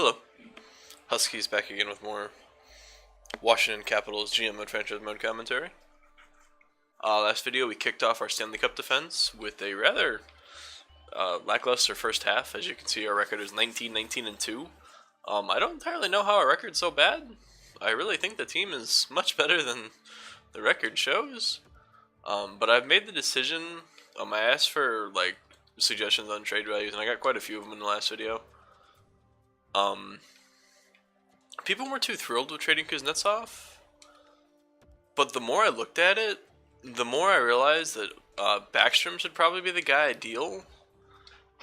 Hello, Huskies back again with more Washington Capitals GM mode franchise mode commentary. Last video we kicked off our Stanley Cup defense with a rather lackluster first half. As you can see, our record is 19-19-2. I don't entirely know how our record's so bad. I really think the team is much better than the record shows. But I've made the decision. I asked for suggestions on trade values, and I got quite a few of them in the last video. People weren't too thrilled with trading Kuznetsov, but the more I looked at it, the more I realized that Backstrom should probably be the guy ideal.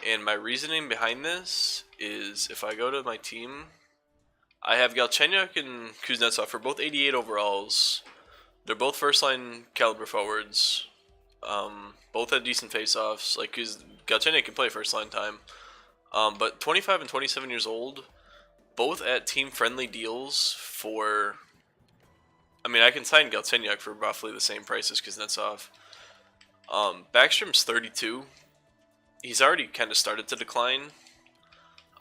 And my reasoning behind this is, if I go to my team, I have Galchenyuk and Kuznetsov for both 88 overalls. They're both first-line caliber forwards. Both had decent face-offs. Galchenyuk can play first-line time. But 25 and 27 years old, both at team-friendly deals for... I can sign Galchenyuk for roughly the same price as Kuznetsov. Backstrom's 32. He's already kind of started to decline.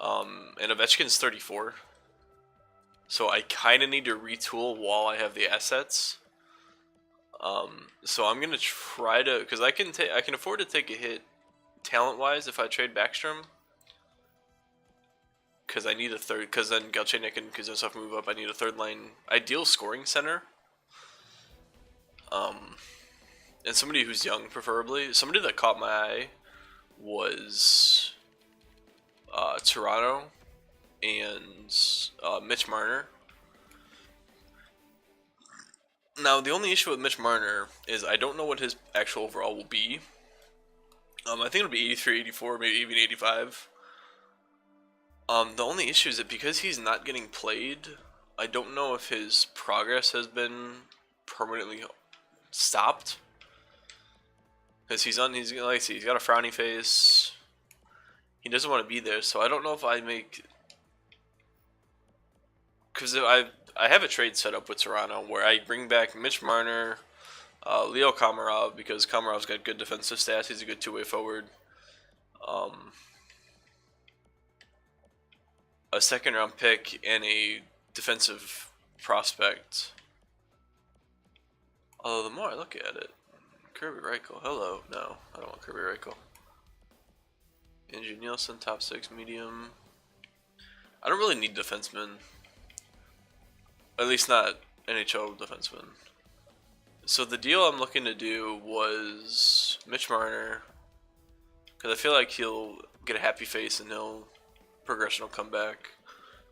And Ovechkin's 34. So I kind of need to retool while I have the assets. So I'm going to try to... Because I can afford to take a hit talent-wise if I trade Backstrom. Because I need a third, because then Galchenyuk and Kuznetsov move up. I need a third line ideal scoring center. And somebody who's young, preferably. Somebody that caught my eye was Toronto and Mitch Marner. Now, the only issue with Mitch Marner is I don't know what his actual overall will be. I think it'll be 83, 84, maybe even 85. The only issue is that because he's not getting played, I don't know if his progress has been permanently stopped. Because he's got a frowny face. He doesn't want to be there, so I don't know if I make... Because I have a trade set up with Toronto where I bring back Mitch Marner, Leo Komarov, because Komarov's got good defensive stats. He's a good two-way forward. A second-round pick and a defensive prospect. Although the more I look at it, Kirby Reichel. Hello, no, I don't want Kirby Reichel. Andrew Nielsen, top 6, medium. I don't really need defensemen. At least not NHL defensemen. So the deal I'm looking to do was Mitch Marner, because I feel like he'll get a happy face and progression will come back.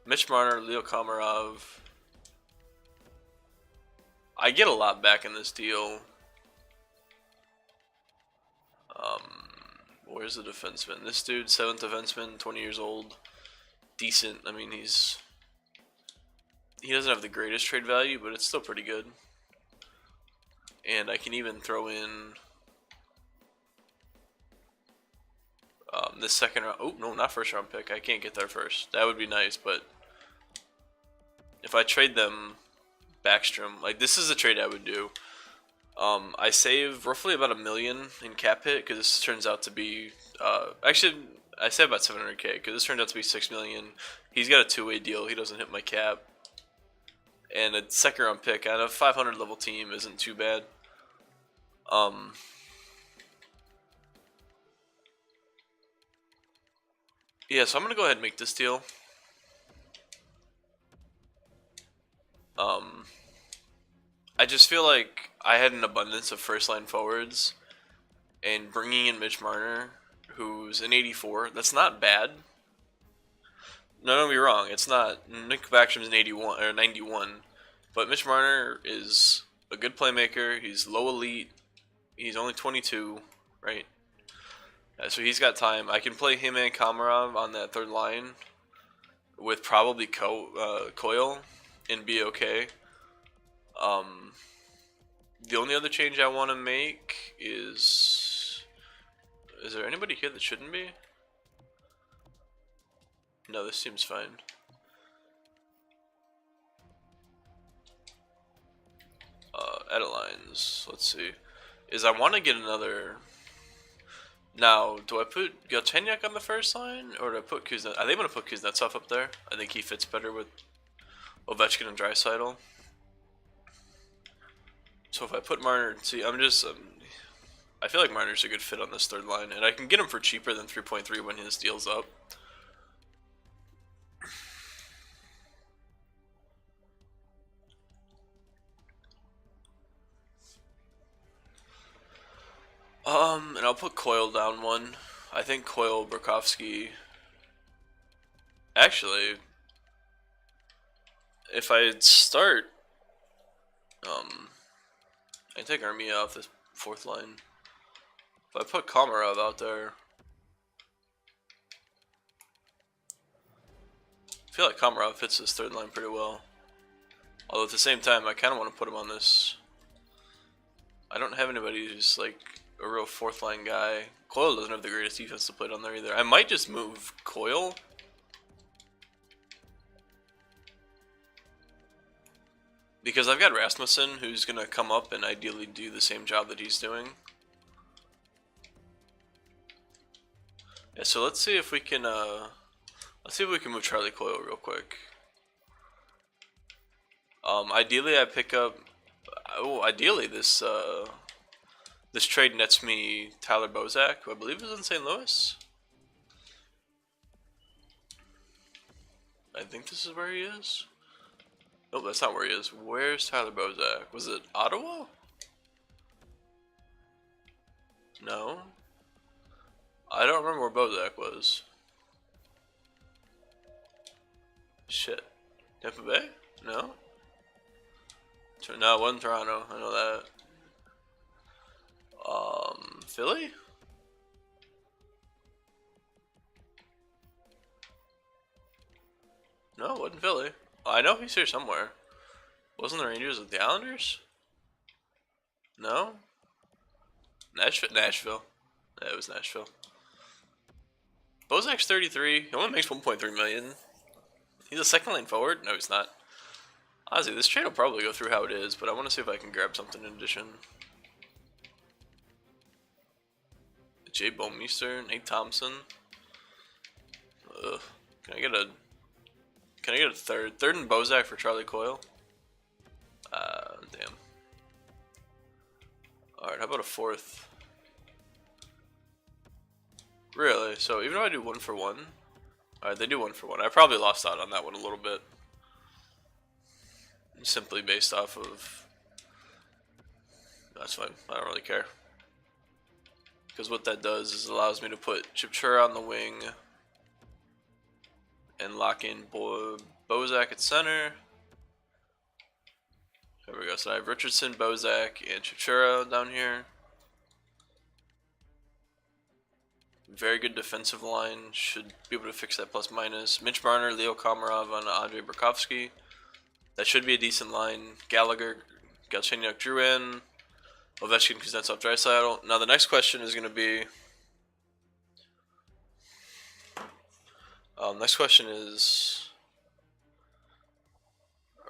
Mitch Marner, Leo Komarov. I get a lot back in this deal. Where's the defenseman? This dude, 7th defenseman, 20 years old. Decent. He doesn't have the greatest trade value, but it's still pretty good. And I can even throw in this second round. Oh, no, not first round pick. I can't get there first. That would be nice, but if I trade them Backstrom, this is a trade I would do. I save roughly about $1 million in cap hit because this turns out to be actually I save about 700K because this turned out to be $6 million. He's got a two-way deal. He doesn't hit my cap, and a second round pick on a 500 level team isn't too bad. Yeah, so I'm gonna go ahead and make this deal. I just feel like I had an abundance of first-line forwards, and bringing in Mitch Marner, who's an 84, that's not bad. No, don't be wrong, it's not. Nick Backstrom's an 81 or 91, but Mitch Marner is a good playmaker. He's low elite. He's only 22, right? So he's got time. I can play him and Komarov on that third line with probably Coyle and be okay. The only other change I want to make is there anybody here that shouldn't be? No, this seems fine. Edit lines, let's see. I want to get another Now, do I put Galchenyuk on the first line, or do I put Kuznetsov? I think I'm going to put Kuznetsov up there. I think he fits better with Ovechkin and Draisaitl. So if I put Marner, see, I feel like Marner's a good fit on this third line, and I can get him for cheaper than 3.3 when his deal's up. And I'll put Coyle down one. I think Coyle, Burakovsky. Actually, if I start, I take Armia off this fourth line. If I put Komarov out there, I feel like Komarov fits this third line pretty well. Although at the same time, I kind of want to put him on this. I don't have anybody who's like a real fourth line guy. Coyle doesn't have the greatest defense to play on there either. I might just move Coyle. Because I've got Rasmussen, who's going to come up and ideally do the same job that he's doing. Yeah, so let's see if we can move Charlie Coyle real quick. Ideally I pick up, ideally this trade nets me Tyler Bozak, who I believe is in St. Louis. I think this is where he is. Nope, that's not where he is. Where's Tyler Bozak? Was it Ottawa? No. I don't remember where Bozak was. Shit. Tampa Bay? No. No, it wasn't Toronto. I know that. Philly? No, it wasn't Philly. I know he's here somewhere. Wasn't the Rangers with the Islanders? No? Nashville. Yeah, it was Nashville. Bozak's 33. He only makes 1.3 million. He's a second lane forward? No, he's not. Honestly, this trade will probably go through how it is, but I want to see if I can grab something in addition. Jay Bomeister, Nate Thompson. Ugh. Can I get a third? Third and Bozak for Charlie Coyle? Damn. Alright, how about a fourth? Really? So even if I do 1 for 1? Alright, they do 1 for 1. I probably lost out on that one a little bit. Simply based off of... That's fine. I don't really care. Because what that does is allows me to put Chipchura on the wing and lock in Bozak at center. There we go. So I have Richardson, Bozak, and Chipchura down here. Very good defensive line. Should be able to fix that plus minus. Mitch Marner, Leo Komarov on Andrei Burakovsky. That should be a decent line. Gallagher, Galchenyuk, Drouin, Ovechkin, Kuznetsov, Draisaitl. Now the next question is going to be... next question is...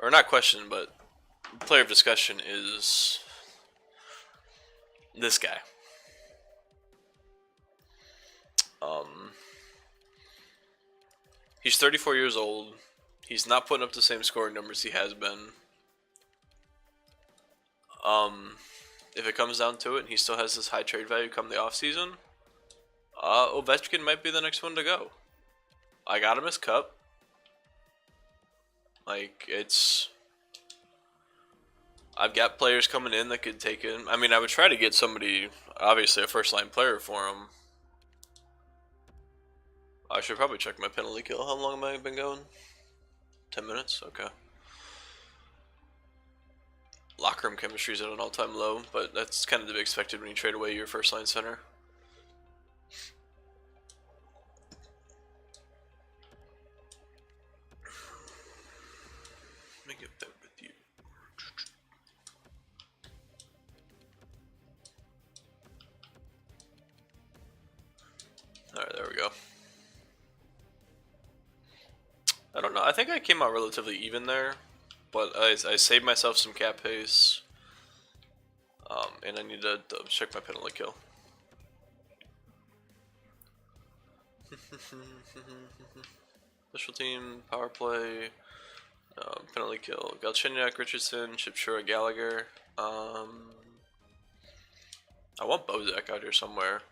Or not question, but player of discussion is... this guy. He's 34 years old. He's not putting up the same scoring numbers he has been. If it comes down to it, and he still has this high trade value come the offseason, Ovechkin might be the next one to go. I got him his cup. Like, it's... I've got players coming in that could take him. I mean, I would try to get somebody, obviously a first-line player for him. I should probably check my penalty kill. How long have I been going? 10 minutes? Okay. Locker room chemistry is at an all-time low, but that's kind of to be expected when you trade away your first-line center. Let me get back with you. Alright, there we go. I don't know. I think I came out relatively even there, but I saved myself some cap pace, and I need to check my penalty kill. Special team, power play, penalty kill. Galchenyuk, Richardson, Shipshura, Gallagher. I want Bozak out here somewhere.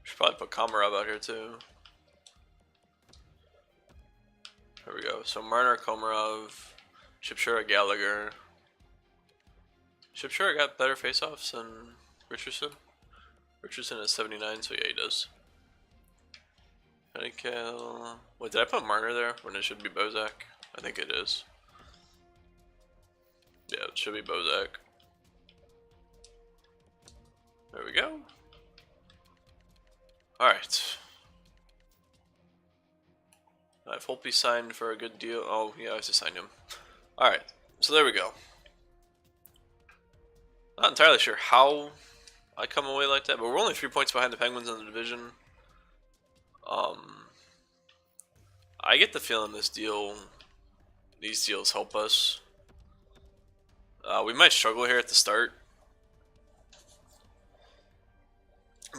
Should probably put Komarov out here too. There we go. So Marner, Komarov, Shipshura, Gallagher. Shipshura got better faceoffs than Richardson. Richardson is 79, so yeah, he does. Pennykill. Wait, did I put Marner there when it should be Bozak? I think it is. Yeah, it should be Bozak. There we go. Alright. I have Holtby signed for a good deal. Oh, yeah, I just signed him. Alright, so there we go. Not entirely sure how I come away like that, but we're only 3 points behind the Penguins in the division. I get the feeling these deals help us. We might struggle here at the start,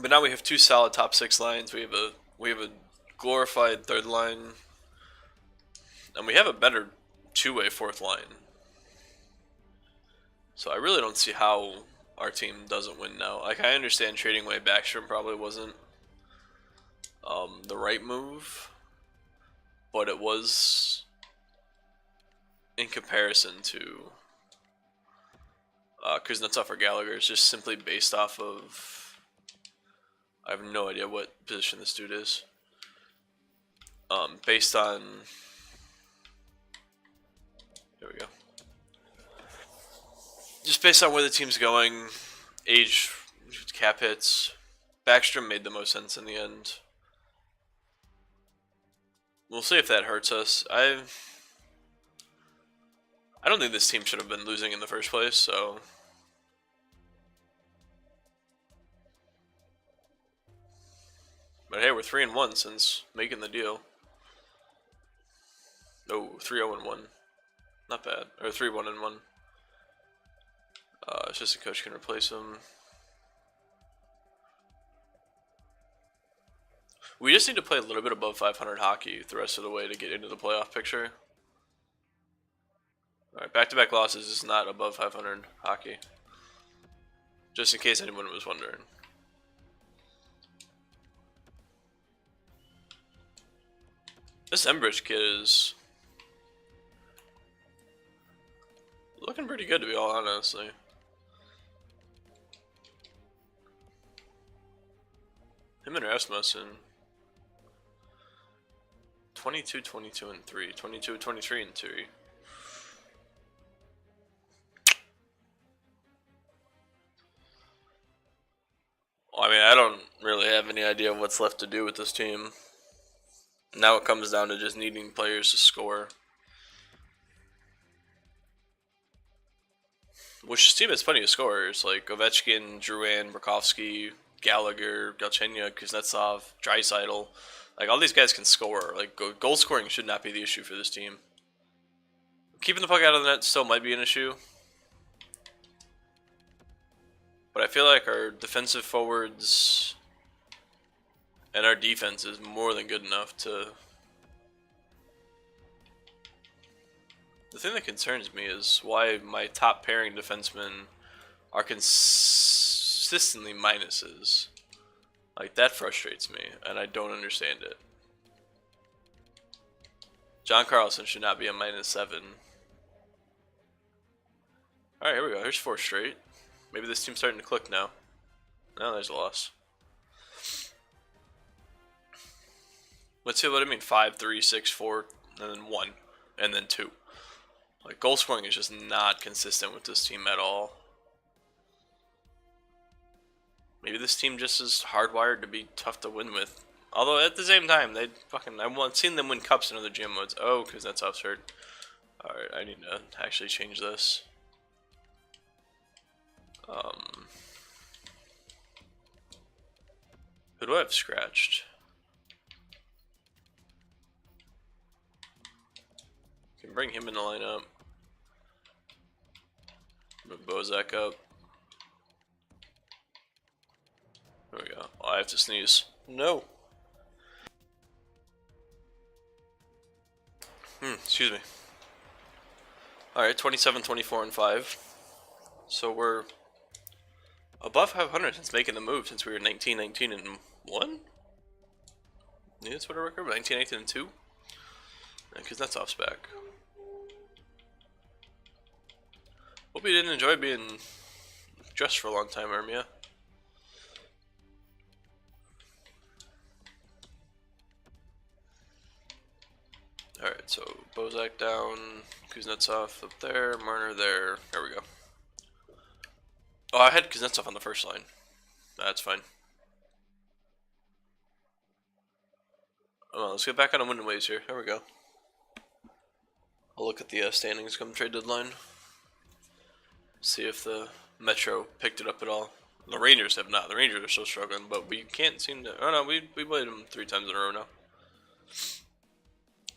but now we have 2 solid top 6 lines. We have a glorified third line, and we have a better two-way fourth line. So I really don't see how our team doesn't win now. Like, I understand trading away Backstrom probably wasn't the right move, but it was in comparison to Kuznetsov or Gallagher. It's just simply based off of, I have no idea what position this dude is. Based on, there we go. Just based on where the team's going, age, cap hits, Backstrom made the most sense in the end. We'll see if that hurts us. I don't think this team should have been losing in the first place, so. But hey, we're 3-1 since making the deal. Oh, 3-0-1. Not bad. Or 3-1-1. Assistant coach can replace him. We just need to play a little bit above 500 hockey the rest of the way to get into the playoff picture. Alright, back-to-back losses is not above 500 hockey. Just in case anyone was wondering. This Embridge kid is looking pretty good, to be all honestly. Him and Rasmussen. 22, 22, and 3. 22, 23, and 3. Well, I mean, I don't really have any idea what's left to do with this team. Now it comes down to just needing players to score. Which this team has plenty of scorers, like Ovechkin, Drouin, Burakovsky, Gallagher, Galchenyuk, Kuznetsov, Draisaitl. Like, all these guys can score. Like, goal scoring should not be the issue for this team. Keeping the puck out of the net still might be an issue. But I feel like our defensive forwards and our defense is more than good enough to... The thing that concerns me is why my top pairing defensemen are consistently minuses. Like, that frustrates me, and I don't understand it. John Carlson should not be a -7. Alright, here we go. Here's 4 straight. Maybe this team's starting to click now. No, there's a loss. Let's see what I mean. 5, 3, 6, 4, and then 1, and then 2. Like, goal scoring is just not consistent with this team at all. Maybe this team just is hardwired to be tough to win with. Although at the same time, I've seen them win cups in other GM modes. Oh, because that's absurd. Alright, I need to actually change this. Who do I have scratched? Can bring him in the lineup. Move Bozak up. There we Oh, I have to sneeze. No. Excuse me. Alright, 27, 24, and 5. So we're above 500 since making the move, since we were 19, 19, and 1? Yeah, that's what I record. 19, 19, and 2? Because that's off's back. Hope you didn't enjoy being dressed for a long time, Ermia. Alright, so Bozak down, Kuznetsov up there, Marner there. There we go. Oh, I had Kuznetsov on the first line. That's fine. Oh, let's get back on the winning ways here. There we go. I'll look at the standings come trade deadline. See if the Metro picked it up at all. The Rangers have not. The Rangers are still struggling, but we can't seem to... Oh no, we played them 3 times in a row now.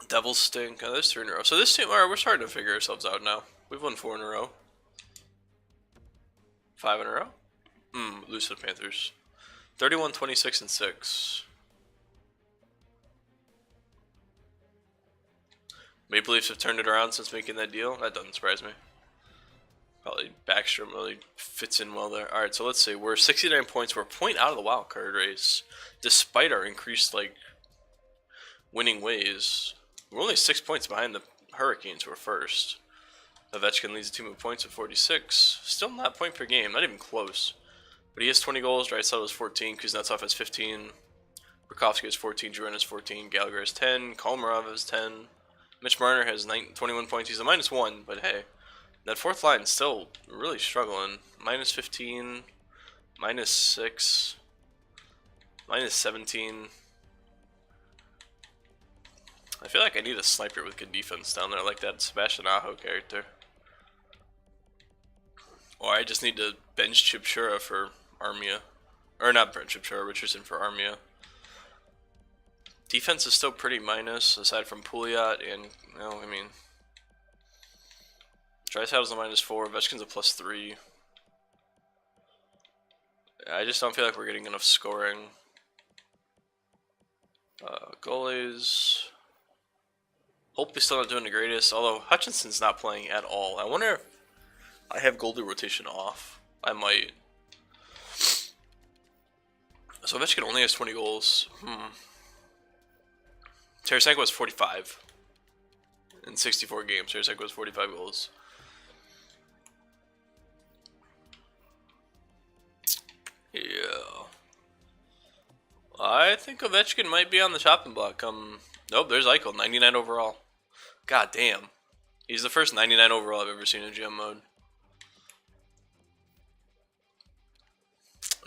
Devils stink. Oh, there's 3 in a row. So this team, alright, we're starting to figure ourselves out now. We've won 4 in a row. 5 in a row? Lose to the Panthers. 31, 26, and 6. Maple Leafs have turned it around since making that deal. That doesn't surprise me. Probably Backstrom really fits in well there. Alright, so let's see. We're 69 points. We're a point out of the wild card race. Despite our increased, like, winning ways. We're only 6 points behind the Hurricanes, who are first. Ovechkin leads the team with points at 46. Still not point per game. Not even close. But he has 20 goals. Draisaitl has 14. Kuznetsov has 15. Burakovsky has 14. Drouin has 14. Gallagher has 10. Komarov has 10. Mitch Marner has 21 points. He's a -1, but hey. That fourth line is still really struggling. -15, -6, -17. I feel like I need a sniper with good defense down there, like that Sebastian Aho character. Or I just need to bench Chipchura for Armia. Or not bench Chipchura, Richardson for Armia. Defense is still pretty minus, aside from Pouliot and, I mean... Draisaitl's a -4, Ovechkin's a +3. I just don't feel like we're getting enough scoring. Goalies... Holtby's still not doing the greatest, although Hutchinson's not playing at all. I wonder if I have goalie rotation off. I might. So Ovechkin only has 20 goals. Tarasenko has 45 in 64 games. Tarasenko has 45 goals. Yeah. I think Ovechkin might be on the chopping block. Nope, there's Eichel, 99 overall. God damn. He's the first 99 overall I've ever seen in GM mode.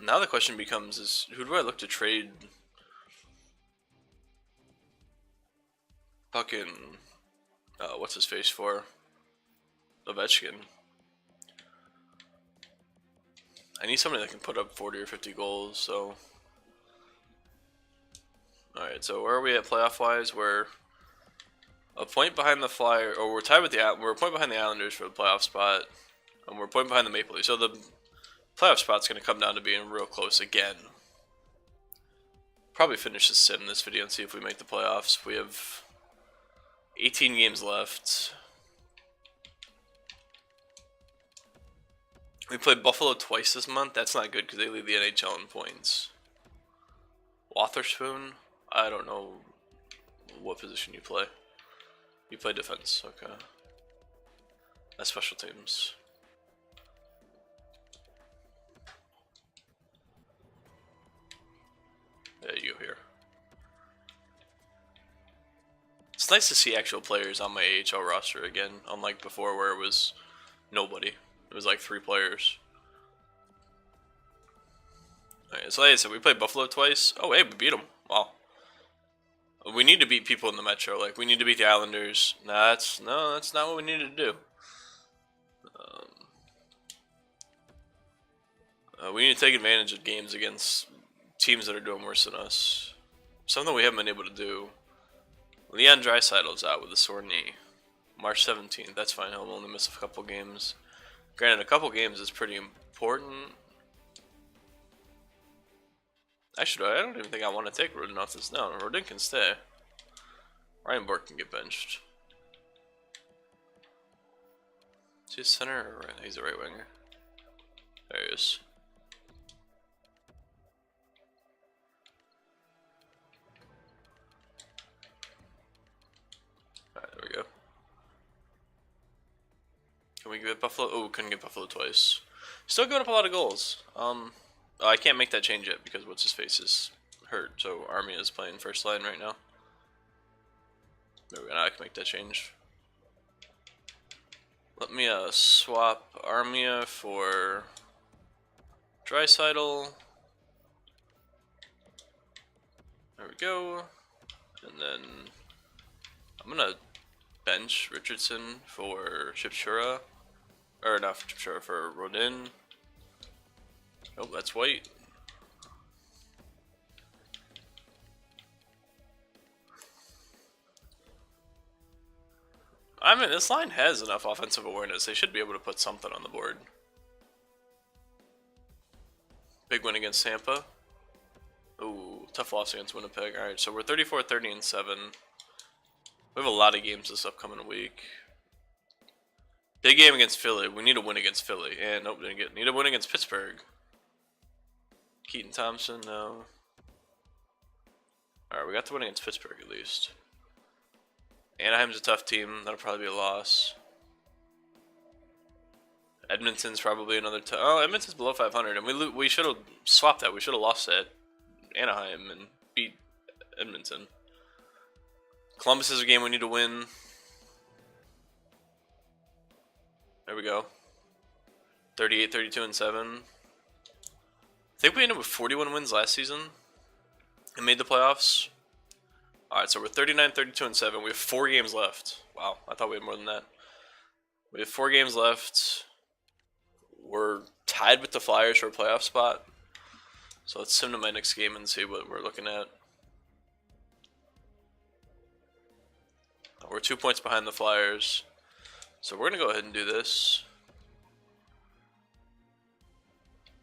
Now the question becomes is, who do I look to trade? Fucking, what's his face for? Ovechkin. I need somebody that can put up 40 or 50 goals, so... Alright, so where are we at playoff wise? We're a point behind the Flyer, or we're tied with we're a point behind the Islanders for the playoff spot, and we're a point behind the Maple Leafs. So the playoff spot's going to come down to being real close again. Probably finish the sim this video and see if we make the playoffs. We have 18 games left. We played Buffalo twice this month. That's not good because they lead the NHL in points. Wotherspoon? I don't know what position you play. You play defense, okay. That's special teams. Yeah, you here. It's nice to see actual players on my AHL roster again, unlike before where it was nobody. It was like 3 players. Alright, so like I said, we played Buffalo twice. Oh, hey, we beat them. Wow. We need to beat people in the Metro. Like, we need to beat the Islanders. That's not what we need to do. We need to take advantage of games against teams that are doing worse than us. Something we haven't been able to do. Leon Draisaitl's out with a sore knee. March 17th. That's fine. He'll only miss a couple games. Granted, a couple games is pretty important. Actually, I don't even think I want to take Rodin off this. No, Rodin can stay. Ryan Bork can get benched. Is he a center or right? He's a right winger. There he is. Alright, there we go. Can we get Buffalo? Oh, we couldn't get Buffalo twice. Still going up a lot of goals. Oh, I can't make that change yet because what's his face is hurt. So Armia is playing first line right now. Maybe now I can make that change. Let me swap Armia for Draisaitl. There we go. And then I'm gonna bench Richardson for Chipchura. Or not for Chipchura, for Rodin. Oh, that's White. I mean, this line has enough offensive awareness. They should be able to put something on the board. Big win against Tampa. Ooh, tough loss against Winnipeg. Alright, so we're 34-30-7. We have a lot of games this upcoming week. Big game against Philly. We need a win against Philly. And nope, didn't get. Need a win against Pittsburgh. Keaton Thompson, no. Alright, we got the win against Pittsburgh at least. Anaheim's a tough team. That'll probably be a loss. Edmonton's probably another. Oh, Edmonton's below 500, and we should have swapped that. We should have lost at Anaheim and beat Edmonton. Columbus is a game we need to win. There we go. 38-32-7. I think we ended with 41 wins last season and made the playoffs. Alright, so we're 39-32-7. We have 4 games left. Wow, I thought we had more than that. We have 4 games left. We're tied with the Flyers for a playoff spot. So let's sim to my next game and see what we're looking at. We're 2 points behind the Flyers. So we're gonna go ahead and do this.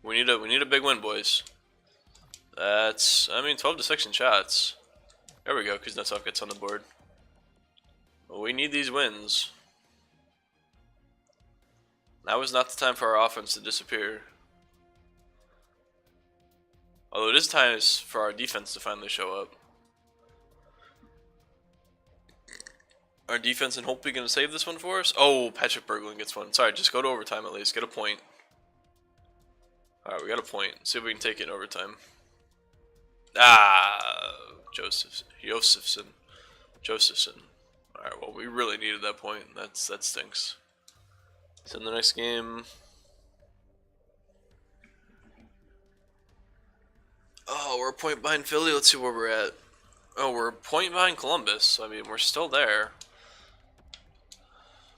We need a big win, boys. That's 12 to 6 in shots. There we go, Kuznetsov gets on the board. Well, we need these wins. Now is not the time for our offense to disappear. Although it is time for our defense to finally show up. Our defense and Holtby gonna save this one for us? Oh, Patrick Berglund gets one. Sorry, just go to overtime at least. Get a point. Alright, we got a point. See if we can take it in overtime. Ah, Josephson. Alright, well, we really needed that point. That stinks. So in the next game. Oh, we're a point behind Philly. Let's see where we're at. Oh, we're a point behind Columbus. I mean, we're still there.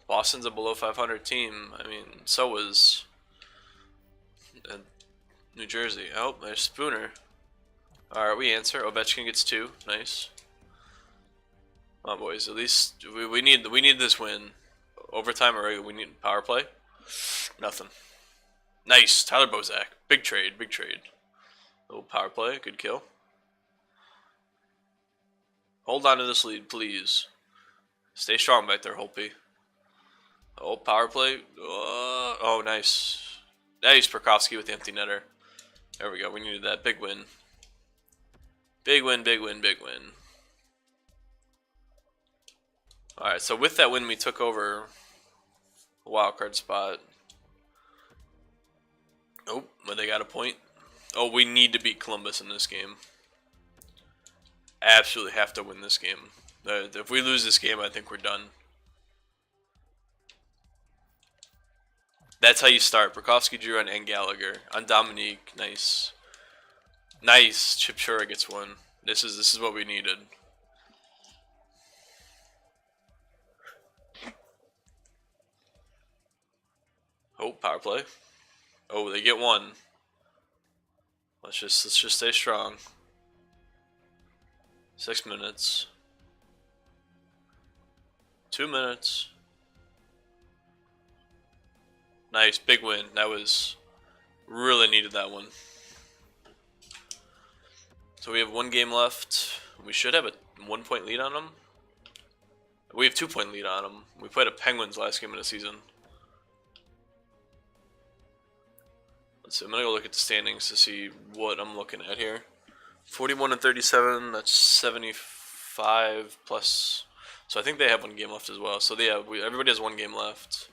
Boston's a below 500 team. I mean, so was New Jersey. Oh, there's Spooner. Alright, we answer. Ovechkin gets 2. Nice. Come on, boys. At least we need this win. Overtime or we need power play. Nothing. Nice. Tyler Bozak. Big trade. Little power play. Good kill. Hold on to this lead, please. Stay strong back there, Holtby. Oh, power play. Oh, nice. Nice, Prakowski with the empty netter. There we go. We needed that. Big win. Big win. Alright, so with that win, we took over a wildcard spot. Oh, but they got a point. Oh, we need to beat Columbus in this game. Absolutely have to win this game. If we lose this game, I think we're done. That's how you start. Prakowski, Giroux, and Gallagher. On Dominique. Nice. Nice. Chipchura gets one. This is what we needed. Oh, power play. Oh, they get one. Let's just stay strong. 6 minutes. 2 minutes. Nice, big win. That was really needed that one. So we have 1 game left. We should have a 1-point lead on them. We have 2-point lead on them. We played a Penguins last game of the season. Let's see. I'm gonna go look at the standings to see what I'm looking at here. 41 and 37. That's 75 plus. So I think they have 1 game left as well. So yeah, everybody has 1 game left.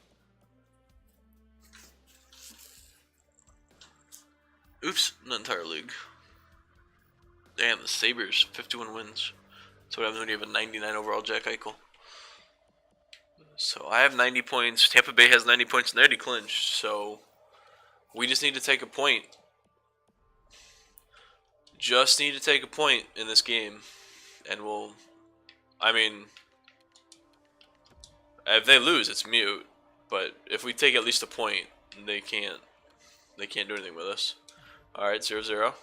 Oops, not entire league. Damn, the Sabres, 51 wins. That's what happens when you have a 99 overall Jack Eichel. So I have 90 points. Tampa Bay has 90 points, and they already clinched. So we just need to take a point. Just need to take a point in this game, and we'll. I mean, if they lose, it's mute. But if we take at least a point, they can't. They can't do anything with us. All right, 0-0.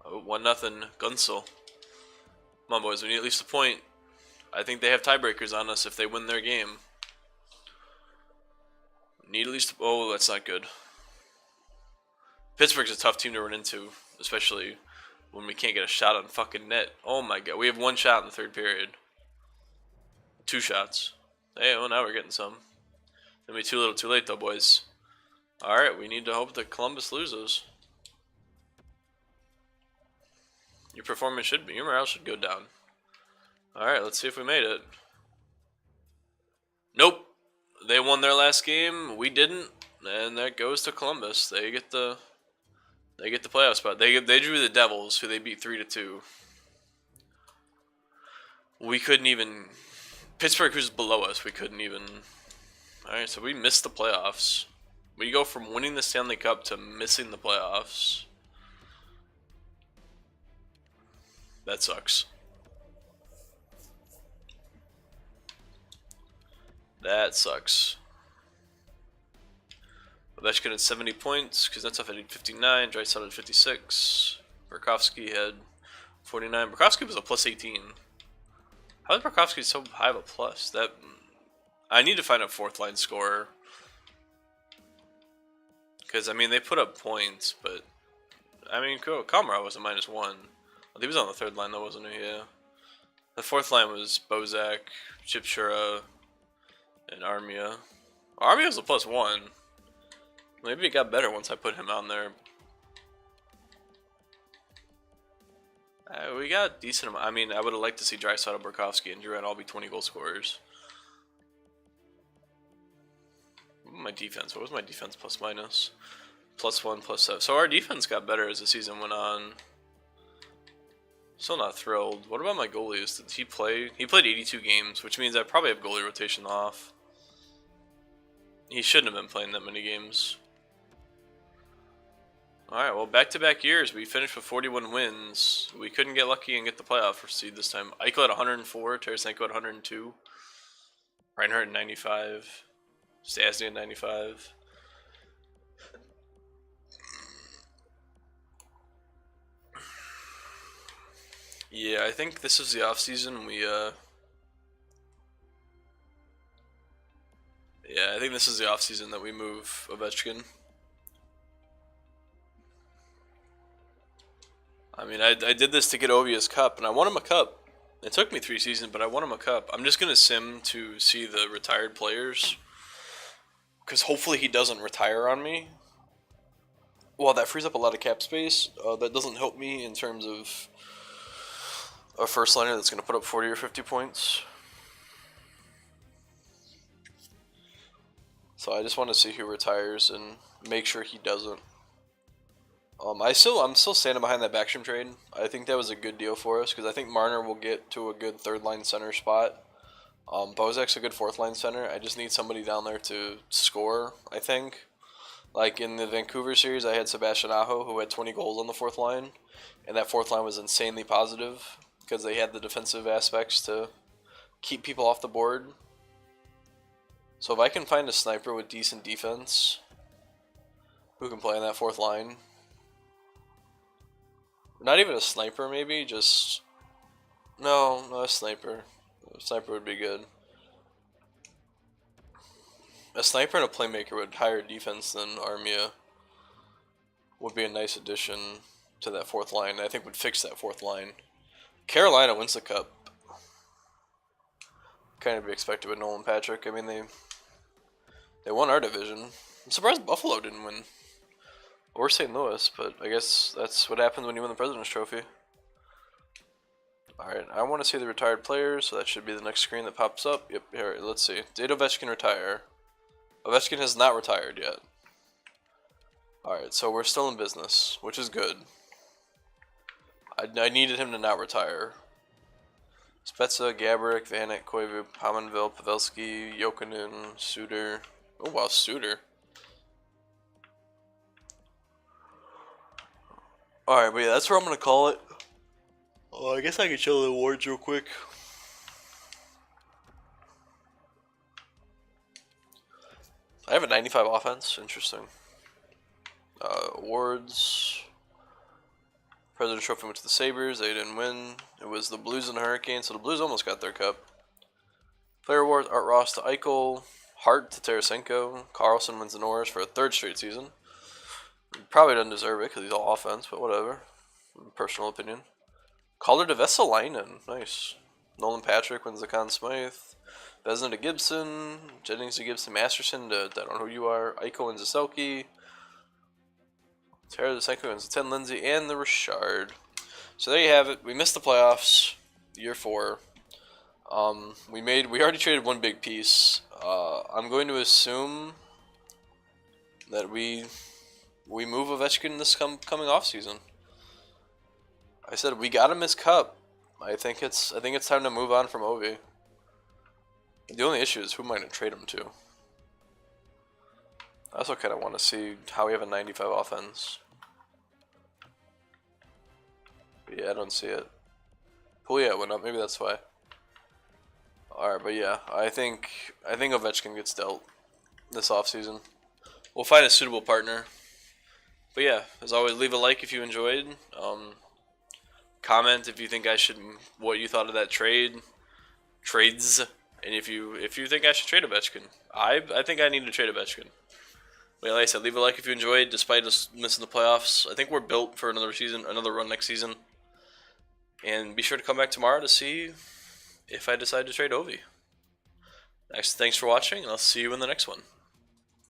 Oh, 1-0. Gunsel. Come on, boys. We need at least a point. I think they have tiebreakers on us if they win their game. Need at least. Oh, that's not good. Pittsburgh's a tough team to run into, especially when we can't get a shot on fucking net. Oh my god, we have 1 shot in the 3rd period. 2 shots. Hey, well, now we're getting some. Gonna be too little, too late, though, boys. All right, we need to hope that Columbus loses. Your performance should be. Your morale should go down. Alright, let's see if we made it. Nope. They won their last game. We didn't. And that goes to Columbus. They get the playoff spot. They drew the Devils, who they beat 3-2. We couldn't even. Pittsburgh, who's below us, we couldn't even. Alright, so we missed the playoffs. We go from winning the Stanley Cup to missing the playoffs. That sucks. That sucks. Ovechkin had 70 points. Kuznetsov had 59. Draisaitl had 56. Burakovsky had 49. Burakovsky was a plus 18. How is Burakovsky so high of a plus? That I need to find a 4th line scorer. Because, I mean, they put up points, but I mean, Kamara was a -1. He was on the 3rd line, though, wasn't he? Yeah. The 4th line was Bozak, Chipchura, and Armia. Armia was a +1. Maybe it got better once I put him on there. We got decent amount. I mean, I would have liked to see Draisaitl, Burakovsky, and Drouin all be 20-goal scorers. My defense. What was my defense plus minus? +1, +7. So our defense got better as the season went on. Still not thrilled. What about my goalies? Did he play? He played 82 games, which means I probably have goalie rotation off. He shouldn't have been playing that many games. Alright, well, back-to-back years, we finished with 41 wins. We couldn't get lucky and get the playoff seed this time. Eichel had 104, Tarasenko had 102, Reinhardt at 95, Stastny at 95. Yeah, I think this is the offseason. Yeah, I think this is the offseason that we move Ovechkin. I mean, I did this to get Ovi's cup, and I won him a cup. It took me 3 seasons, but I won him a cup. I'm just going to sim to see the retired players, because hopefully he doesn't retire on me. Well, that frees up a lot of cap space. That doesn't help me in terms of a first liner that's going to put up 40 or 50 points. So I just want to see who retires and make sure he doesn't. I'm still standing behind that Backstrom trade. I think that was a good deal for us because I think Marner will get to a good 3rd line center spot. Bozak's a good 4th line center. I just need somebody down there to score, I think. Like in the Vancouver series, I had Sebastian Aho, who had 20 goals on the 4th line. And that 4th line was insanely positive because they had the defensive aspects to keep people off the board. So if I can find a sniper with decent defense who can play on that 4th line. Not even a sniper, maybe, just... No, not a sniper. A sniper would be good. A sniper and a playmaker with higher defense than Armia would be a nice addition. to that fourth line. I think would fix that fourth line. Carolina wins the cup. Kind of be expected with Nolan Patrick. I mean, they won our division. I'm surprised Buffalo didn't win. Or St. Louis, but I guess that's what happens when you win the President's Trophy. Alright, I want to see the retired players, so that should be the next screen that pops up. Yep, here, let's see. Did Ovechkin retire? Ovechkin has not retired yet. Alright, so we're still in business, which is good. I needed him to not retire. Spezza, Gaborik, Vanek, Koivu, Pominville, Pavelski, Jokinen, Suter. Oh wow, Suter. Alright, but yeah, that's where I'm going to call it. Oh, I guess I can show the awards real quick. I have a 95 offense. Interesting. Awards. President's Trophy went to the Sabres. They didn't win. It was the Blues and the Hurricanes, so the Blues almost got their cup. Player awards, Art Ross to Eichel. Hart to Tarasenko. Carlson wins the Norris for a third straight season. Probably doesn't deserve it because he's all offense, but whatever. Personal opinion. Calder to Vesalainen. Nice. Nolan Patrick wins the Conn Smythe. Vezina to Gibson. Jennings to Gibson. Masterson to, I don't know who you are. Eichel wins the Selke. Tarasenko wins the 10 Lindsay. And the Richard. So there you have it. We missed the playoffs. Year 4. We already traded one big piece. I'm going to assume that we move Ovechkin this coming off season. I said we got him his cup. I think it's time to move on from Ovi. The only issue is who am I going to trade him to? I also kind of want to see how we have a 95 offense. But yeah, I don't see it. Pouliot went up. Maybe that's why. Alright, but yeah, I think Ovechkin gets dealt this offseason. We'll find a suitable partner. But yeah, as always, leave a like if you enjoyed. Comment if you think what you thought of that trades, and if you think I should trade Ovechkin. I think I need to trade Ovechkin. But like I said, leave a like if you enjoyed, despite us missing the playoffs. I think we're built for another season, another run next season. And be sure to come back tomorrow to see if I decide to trade Ovi. Thanks for watching, and I'll see you in the next one.